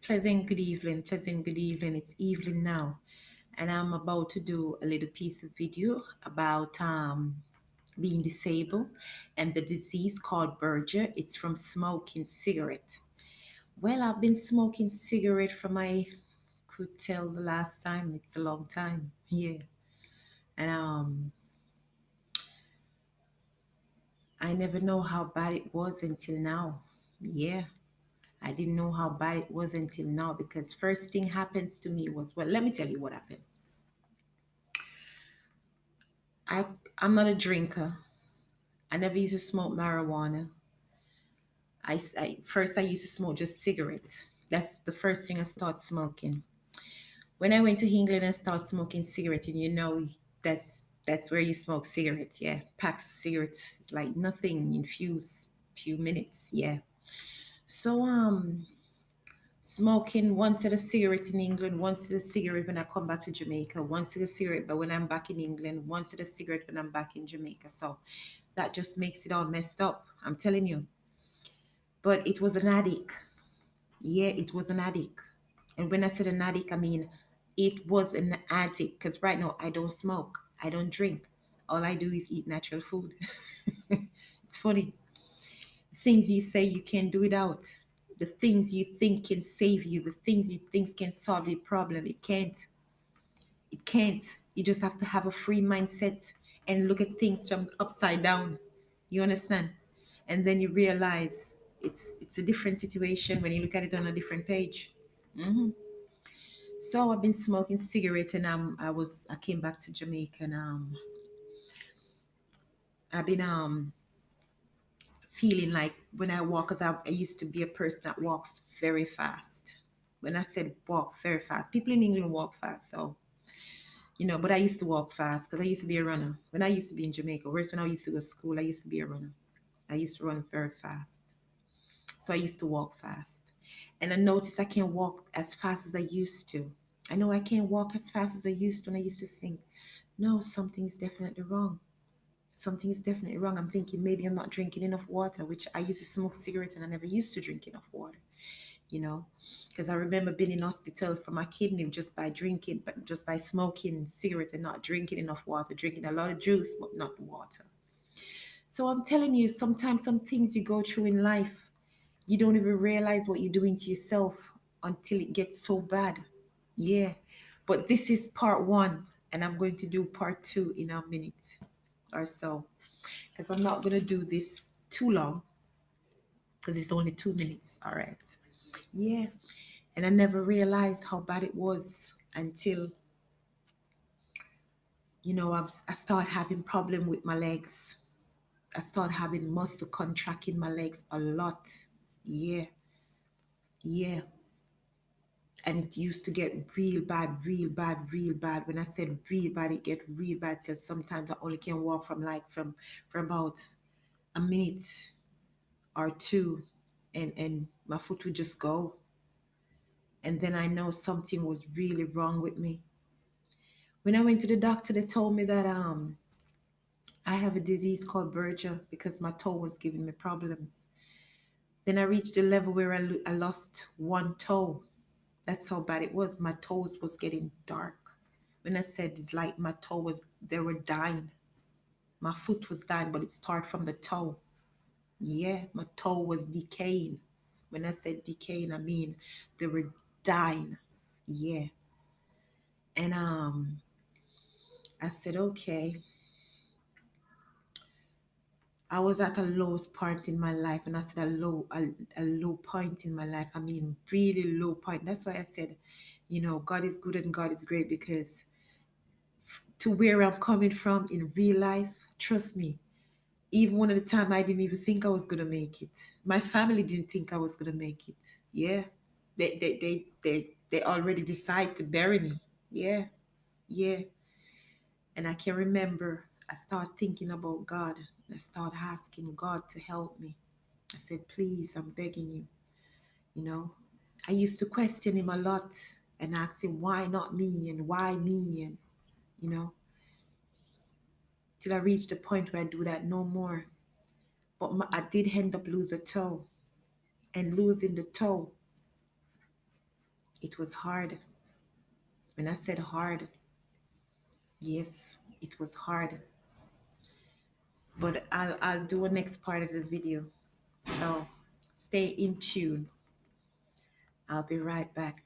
Pleasant good evening. It's evening now, and I'm about to do a little piece of video about being disabled and the disease called Buerger. It's from smoking cigarette. Well, I've been smoking cigarette from I could tell the last time. It's a long time, yeah, and I never know how bad it was until now. Yeah, I didn't know how bad it was until now because first thing happens to me was, well, let me tell you what happened. I I'm not a drinker. I never used to smoke marijuana. First I used to smoke just cigarettes. That's the first thing I started smoking. When I went to England and started smoking cigarettes, and that's where you smoke cigarettes, yeah. Packs of cigarettes is like nothing in few minutes, yeah. So smoking one set of cigarettes in England, one set of cigarette when I come back to Jamaica, one set of cigarette but when I'm back in England, one set of cigarette when I'm back in Jamaica. So that just makes it all messed up. I'm telling you. But it was an addict. Yeah, it was an addict. And when I said an addict, I mean it was an addict. Because right now I don't smoke, I don't drink. All I do is eat natural food. It's funny. Things you say you can't do without. The things you think can save you, the things you think can solve your problem, it can't. It can't. You just have to have a free mindset and look at things from upside down. You understand? And then you realize it's a different situation when you look at it on a different page. Hmm. So I've been smoking cigarettes, and I came back to Jamaica, and I've been feeling like when I walk, because I used to be a person that walks very fast. When I said walk very fast, people in England walk fast, so but I used to walk fast because I used to be a runner. When I used to be in Jamaica, whereas when I used to go to school, I used to be a runner. I used to run very fast. So I used to walk fast. And I noticed I can't walk as fast as I used to. I know I can't walk as fast as I used to when I used to think, no, something's definitely wrong. Something is definitely wrong. I'm thinking maybe I'm not drinking enough water, which I used to smoke cigarettes and I never used to drink enough water, you know, because I remember being in hospital for my kidney just by drinking, but just by smoking cigarette and not drinking enough water, drinking a lot of juice, but not water. So I'm telling you, sometimes some things you go through in life, you don't even realize what you're doing to yourself until it gets so bad. Yeah. But this is part one, and I'm going to do part two in a minute or so. Because I'm not going to do this too long, because it's only 2 minutes. All right. Yeah. And I never realized how bad it was until, I started having problem with my legs. I started having muscle contract in my legs a lot. Yeah. Yeah. And it used to get real bad, real bad, real bad. When I said real bad, it get real bad till sometimes I only can walk for about a minute or two, and my foot would just go. And then I know something was really wrong with me. When I went to the doctor, they told me that I have a disease called Buerger because my toe was giving me problems. Then I reached a level where I lost one toe. That's how bad it was. My toes was getting dark. When I said it's like my toe was, they were dying. My foot was dying, but it started from the toe. Yeah, my toe was decaying. When I said decaying, I mean they were dying. Yeah. And I said, okay. I was at a lowest point in my life, and I said a low point in my life. I mean, really low point. That's why I said, God is good and God is great because to where I'm coming from in real life, trust me, even one of the time I didn't even think I was gonna make it. My family didn't think I was gonna make it. Yeah. They already decide to bury me. Yeah, yeah. And I can remember I started thinking about God. I started asking God to help me. I said, please, I'm begging you, you know. I used to question him a lot and ask him why not me and why me and you know, till I reached the point where I do that no more. But I did end up lose a toe, and losing the toe It was hard. When I said hard, yes, it was hard. But I'll do a next part of the video. So stay in tune. I'll be right back.